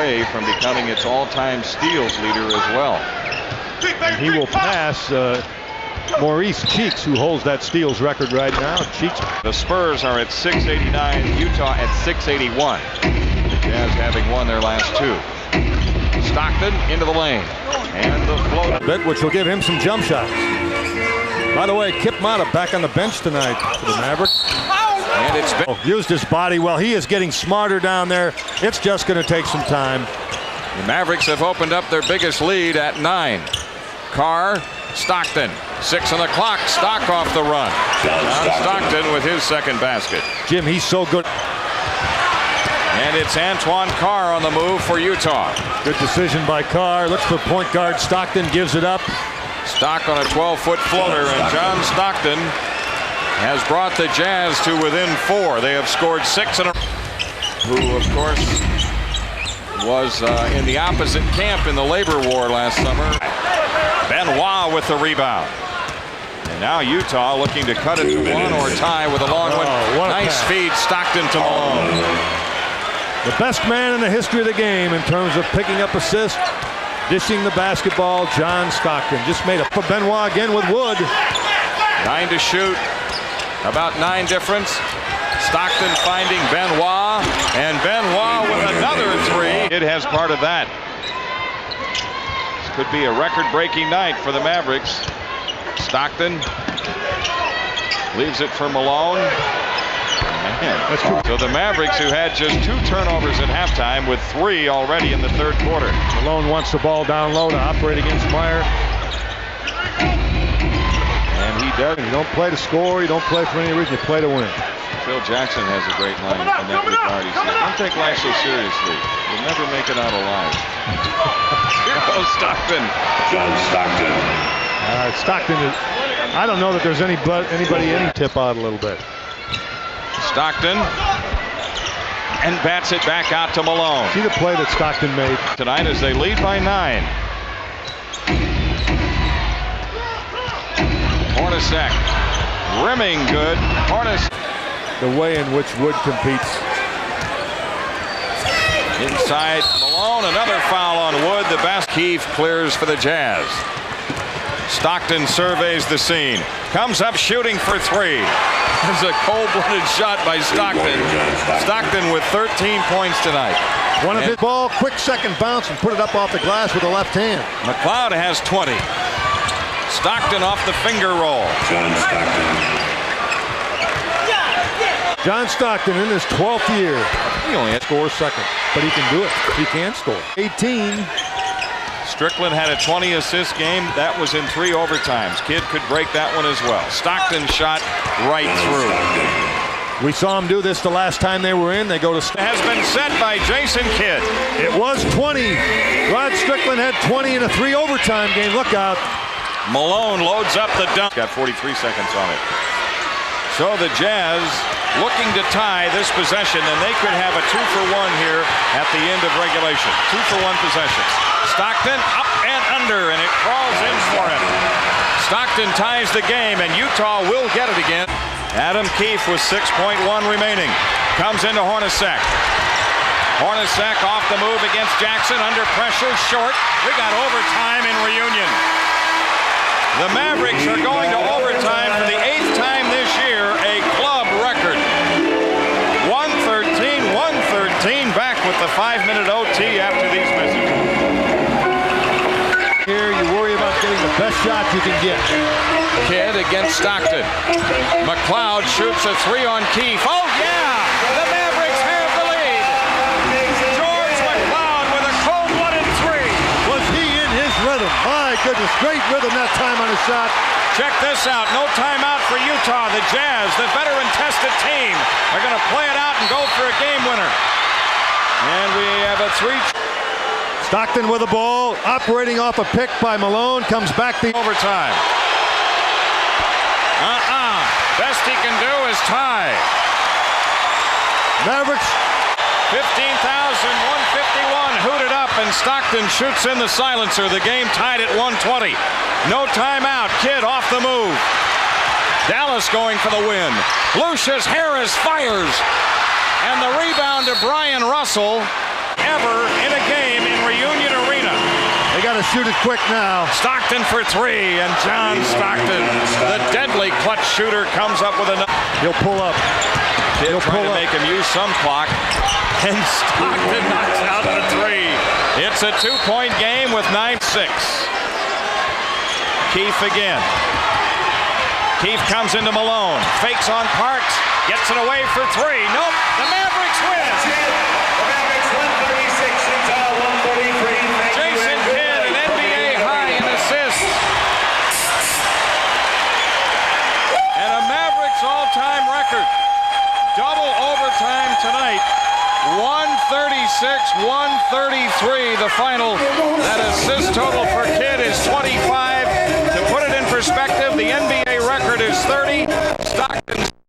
away from becoming its all-time steals leader as well. And he will pass Maurice Cheeks, who holds that steals record right now. Cheeks. The Spurs are at 689, Utah at 681. The Jazz having won their last two. Stockton into the lane, and the float, which will give him some jump shots. By the way, Kip Mata back on the bench tonight for the Mavericks. And it's been used his body well. He is getting smarter down there. It's just going to take some time. The Mavericks have opened up their biggest lead at 9. Carr, Stockton, 6 on the clock. Stock off the run. John Stockton with his second basket. Jim, he's so good. And it's Antoine Carr on the move for Utah. Good decision by Carr. Looks for point guard. Stockton gives it up. Stock on a 12-foot floater, and John Stockton has brought the Jazz to within 4. They have scored 6 in a row. Who, of course, was in the opposite camp in the labor war last summer. Benoit with the rebound. And now Utah looking to cut it to 1 or tie with a long one. Nice feed, Stockton to Malone. The best man in the history of the game in terms of picking up assists, dishing the basketball, John Stockton. Just made up for Benoit again with Wood. 9 to shoot. About 9 difference. Stockton finding Benoit, and Benoit with another 3. It has part of that. This could be a record-breaking night for the Mavericks. Stockton leaves it for Malone. So the Mavericks, who had just 2 turnovers at halftime, with 3 already in the third quarter. Malone wants the ball down low to operate against Meyer. And he does. You don't play to score. You don't play for any reason. You play to win. Phil Jackson has a great line in that regard. He says, "Don't take life so seriously. You'll never make it out alive." Here goes Stockton. John Stockton. Stockton is. I don't know that there's anybody any tip out a little bit. Stockton, and bats it back out to Malone. See the play that Stockton made tonight as they lead by 9. Hornacek, rimming good. Hornacek. The way in which Wood competes. Inside Malone, another foul on Wood. The basket. Keefe clears for the Jazz. Stockton surveys the scene. Comes up shooting for 3. There's a cold-blooded shot by Stockton. Stockton with 13 points tonight. One of his ball, quick second bounce and put it up off the glass with the left hand. McLeod has 20. Stockton off the finger roll. John Stockton. John Stockton in his 12th year. He only scores second, but he can do it. He can score. 18. Strickland had a 20-assist game. That was in 3 overtimes. Kidd could break that one as well. Stockton shot right through. We saw him do this the last time they were in. They go to. Has been set by Jason Kidd. It was 20. Rod Strickland had 20 in a 3 overtime game. Look out. Malone loads up the dunk. Got 43 seconds on it. So the Jazz looking to tie this possession, and they could have a 2-for-1 here at the end of regulation. 2-for-1 possessions. Stockton up and under, and it crawls in for him. Stockton ties the game, and Utah will get it again. Adam Keefe with 6.1 remaining. Comes into Hornacek. Hornacek off the move against Jackson. Under pressure, short. We got overtime in reunion. The Mavericks are going to overtime for the 8th time this year, a club record. 113, back with the 5-minute OT after these messages. Here you worry about getting the best shot you can get. Kidd against Stockton. McLeod shoots a 3 on Keefe. Oh yeah! The Mavericks have the lead. George McLeod with a cold-blooded 3. Was he in his rhythm? My goodness, great rhythm that time on his shot. Check this out. No timeout for Utah. The Jazz, the veteran-tested team, are going to play it out and go for a game winner. And we have a 3. Stockton with the ball, operating off a pick by Malone, comes back the overtime. Best he can do is tie. Mavericks. 15,151 hooted up, and Stockton shoots in the silencer. The game tied at 120. No timeout. Kidd off the move. Dallas going for the win. Lucius Harris fires. And the rebound to Brian Russell. Ever in a game. got to shoot it quick now. Stockton for three, and John Stockton, the deadly clutch shooter, comes up with another. He'll pull up. He'll try to make him use some clock, and Stockton knocks out the three. It's a 2-point game with 9-6. Keefe again. Keefe comes into Malone, fakes on Parks, gets it away for three. Nope, the Mavericks win. The Mavericks 136, Utah 143. Jason Kidd, an NBA high in assists. And a Mavericks all-time record. Double overtime tonight. 136-133 the final. That assist total for Kidd is 25. To put it in perspective, the NBA record is 30. Stockton